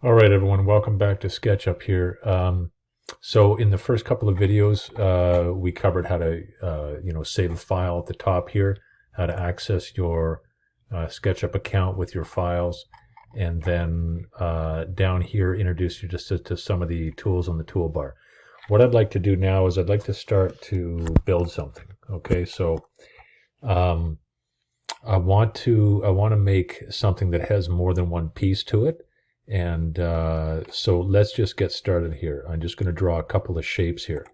All right, everyone, welcome back to Sketchup here. So in the first couple of videos, we covered how to, save a file at the top here, how to access your Sketchup account with your files, and then down here, introduce you just to some of the tools on the toolbar. What I'd like to do now is I'd like to start to build something. Okay, so um, I want to make something that has more than one piece to it. And so let's just get started here. I'm just going to draw a couple of shapes here.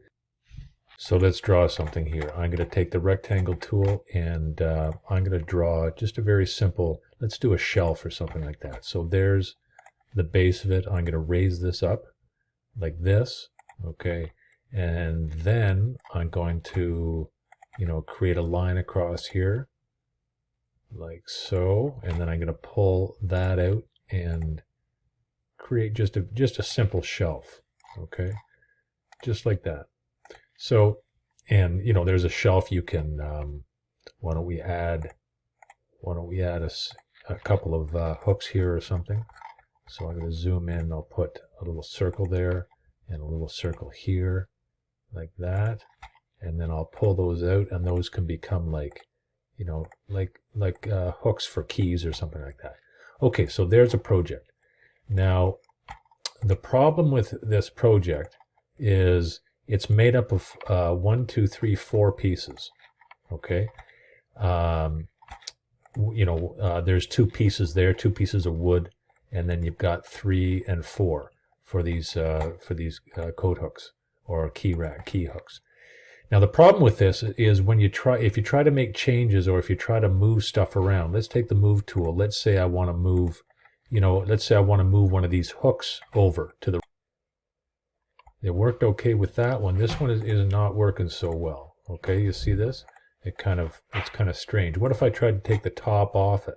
So let's draw something here. I'm going to take the rectangle tool and I'm going to draw just a very simple, let's do a shelf or something like that. So there's the base of it. I'm going to raise this up like this. Okay. And then I'm going to, create a line across here like so. And then I'm going to pull that out and create just a simple shelf. Okay, just like that. So, and there's a shelf. You can why don't we add a couple of hooks here or something. So I'm going to zoom in. I'll put a little circle there and a little circle here like that, and then I'll pull those out, and those can become like hooks for keys or something like that. Okay, so there's a project. Now, the problem with this project is it's made up of 1, 2, 3, 4 pieces. Okay, there's 2 pieces there, 2 pieces of wood, and then you've got 3 and 4 for these coat hooks or key hooks. Now, the problem with this is if you try to make changes or if you try to move stuff around. Let's take the move tool. Let's say I want to move. Let's say I want to move one of these hooks over to the. It worked okay with that one. This one is not working so well. Okay, you see this? It's kind of strange. What if I tried to take the top off it?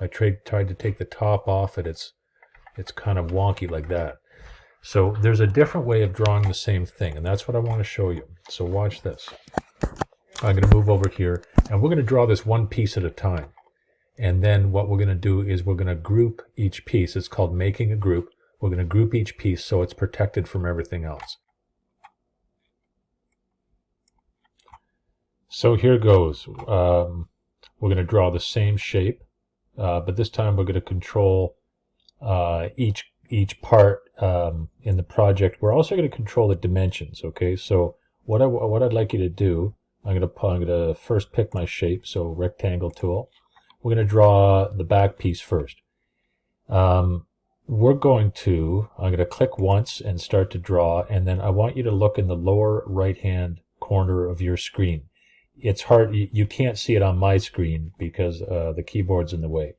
I tried to take the top off it. It's kind of wonky like that. So there's a different way of drawing the same thing, and that's what I want to show you. So watch this. I'm going to move over here, and we're going to draw this one piece at a time. And then what we're going to do is we're going to group each piece. It's called making a group. We're going to group each piece so it's protected from everything else. So here goes. We're going to draw the same shape, but this time we're going to control each part in the project. We're also going to control the dimensions. Okay, so what I'd like you to do, I'm going to first pick my shape. So rectangle tool. We're going to draw the back piece first. I'm going to click once and start to draw, and then I want you to look in the lower right-hand corner of your screen. It's hard, you can't see it on my screen because the keyboard's in the way.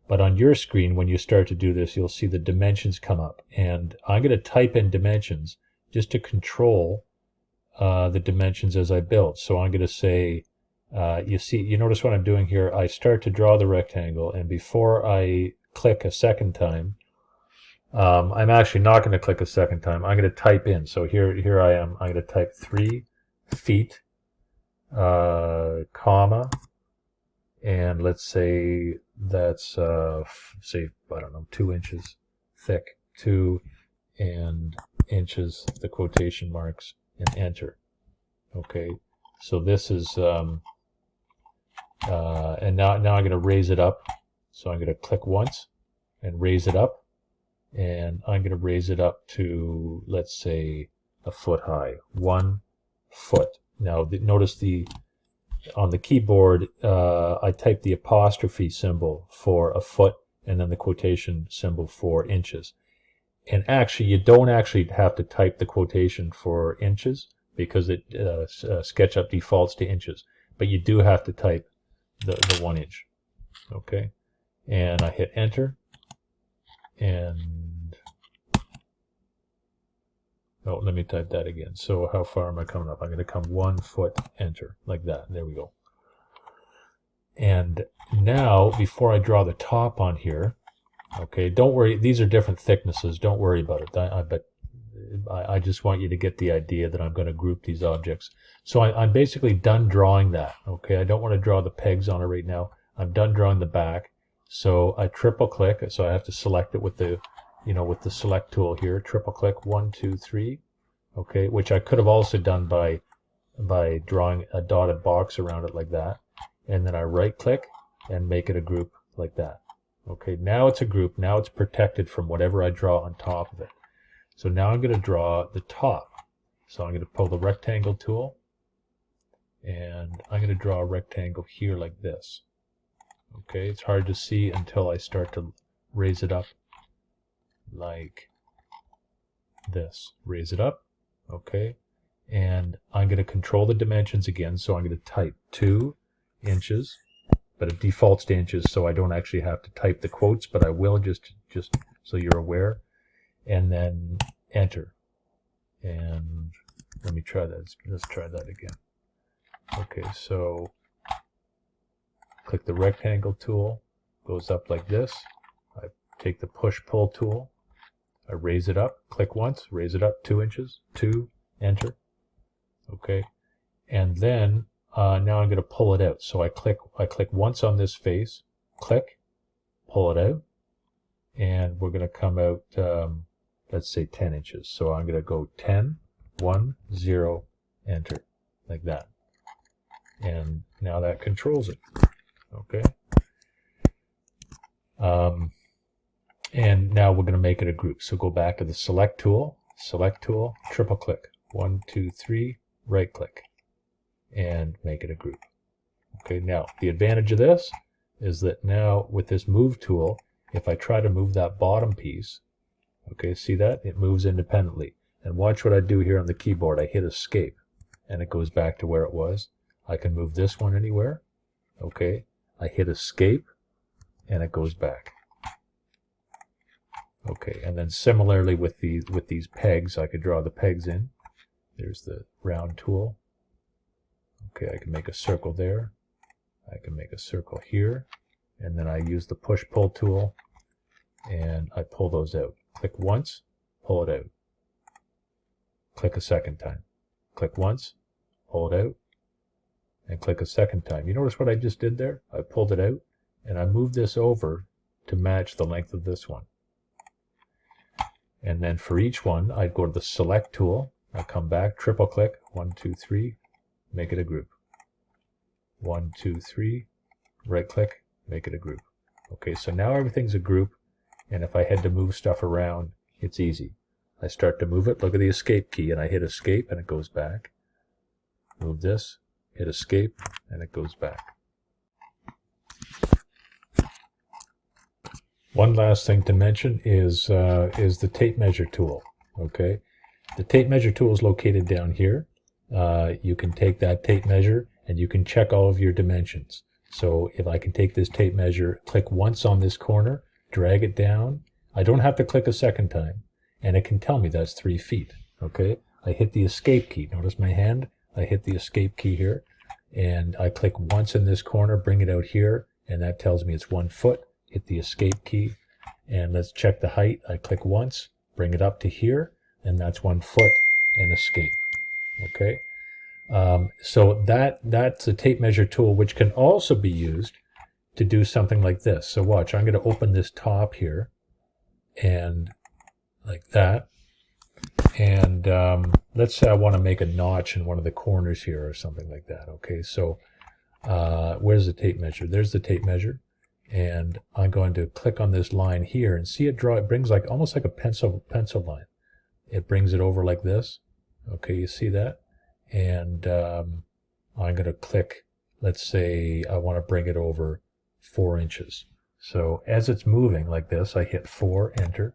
But on your screen, when you start to do this, you'll see the dimensions come up. And I'm going to type in dimensions just to control the dimensions as I build. So I'm going to say, you notice what I'm doing here. I start to draw the rectangle, and before I click a second time, I'm actually not going to click a second time. I'm going to type in. So here I am. I'm going to type 3 feet, comma, and let's say that's say I don't know 2 inches thick, 2 and inches, the quotation marks, and enter. Okay, so this is and now I'm going to raise it up. So I'm going to click once and raise it up, and I'm going to raise it up to, let's say, a foot high, 1 foot. Now notice on the keyboard, I type the apostrophe symbol for a foot and then the quotation symbol for inches. And actually, you don't actually have to type the quotation for inches because SketchUp defaults to inches, but you do have to type the 1 inch. Okay, and I hit enter, and oh, let me type that again. So how far am I coming up? I'm going to come 1 foot, enter, like that. There we go. And now, before I draw the top on here, okay, don't worry. These are different thicknesses. Don't worry about it. But I just want you to get the idea that I'm going to group these objects. So I'm basically done drawing that. Okay, I don't want to draw the pegs on it right now. I'm done drawing the back. So I triple click. So I have to select it with the with the select tool here, triple click 1, 2, 3, okay, which I could have also done by drawing a dotted box around it like that, and then I right click and make it a group like that. Okay, now it's a group. Now it's protected from whatever I draw on top of it. So now I'm going to draw the top. So I'm going to pull the rectangle tool, and I'm going to draw a rectangle here like this. Okay, it's hard to see until I start to raise it up like this. Raise it up, okay, and I'm going to control the dimensions again. So I'm going to type 2 inches, but it defaults to inches, so I don't actually have to type the quotes, but I will just so you're aware, and then enter. And let me try that. Let's try that again. Okay, so click the rectangle tool, goes up like this. I take the push-pull tool, I raise it up, click once, raise it up 2 inches, 2, enter. Okay, and then now I'm going to pull it out. So I click once on this face, click, pull it out, and we're going to come out, let's say 10 inches. So I'm going to go 10, 1, 0, enter, like that. And now that controls it. Okay. And now we're going to make it a group. So go back to the select tool, triple click, 1, 2, 3, right click, and make it a group. Okay, now the advantage of this is that now with this move tool, if I try to move that bottom piece, okay, see that? It moves independently. And watch what I do here on the keyboard. I hit escape and it goes back to where it was. I can move this one anywhere. Okay, I hit escape and it goes back. Okay, and then similarly with these pegs, I could draw the pegs in. There's the round tool. Okay, I can make a circle there. I can make a circle here. And then I use the push-pull tool and I pull those out. Click once, pull it out. Click a second time. Click once, pull it out, and click a second time. You notice what I just did there? I pulled it out and I moved this over to match the length of this one. And then for each one, I'd go to the select tool. I come back, triple click, 1, 2, 3, make it a group. 1, 2, 3, right click, make it a group. Okay, so now everything's a group, and if I had to move stuff around, it's easy. I start to move it, look at the escape key, and I hit escape and it goes back. Move this, hit escape, and it goes back. One last thing to mention is the tape measure tool. Okay, the tape measure tool is located down here. You can take that tape measure and you can check all of your dimensions. So if I can take this tape measure, click once on this corner, drag it down. I don't have to click a second time, and it can tell me that's 3 feet. Okay, I hit the escape key. Notice my hand. I hit the escape key here, and I click once in this corner, bring it out here, and that tells me it's 1 foot. Hit the escape key, and let's check the height. I click once, bring it up to here, and that's 1 foot, and escape. Okay, so that's a tape measure tool, which can also be used to do something like this. So watch, I'm going to open this top here, and like that, and let's say I want to make a notch in one of the corners here or something like that. Okay, so where's the tape measure? There's the tape measure. And I'm going to click on this line here and see it draw. It brings like almost like a pencil line. It brings it over like this. Okay, you see that? And I'm going to click. Let's say I want to bring it over 4 inches. So as it's moving like this, I hit 4, enter.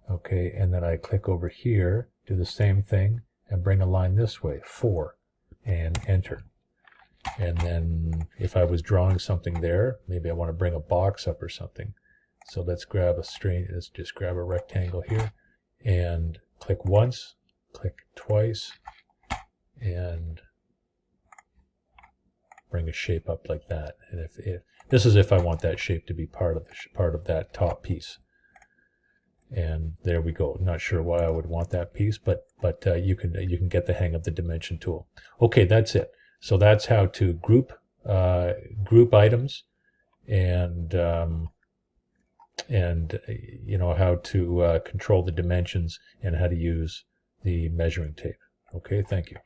Okay, and then I click over here, do the same thing, and bring a line this way, 4, and enter. And then if I was drawing something there, maybe I want to bring a box up or something. So let's just grab a rectangle here and click once, click twice, and bring a shape up like that. And if this is if I want that shape to be part of that top piece. And there we go. Not sure why I would want that piece, but you can get the hang of the dimension tool. Okay, that's it. So that's how to group items and how to control the dimensions and how to use the measuring tape. Okay, thank you.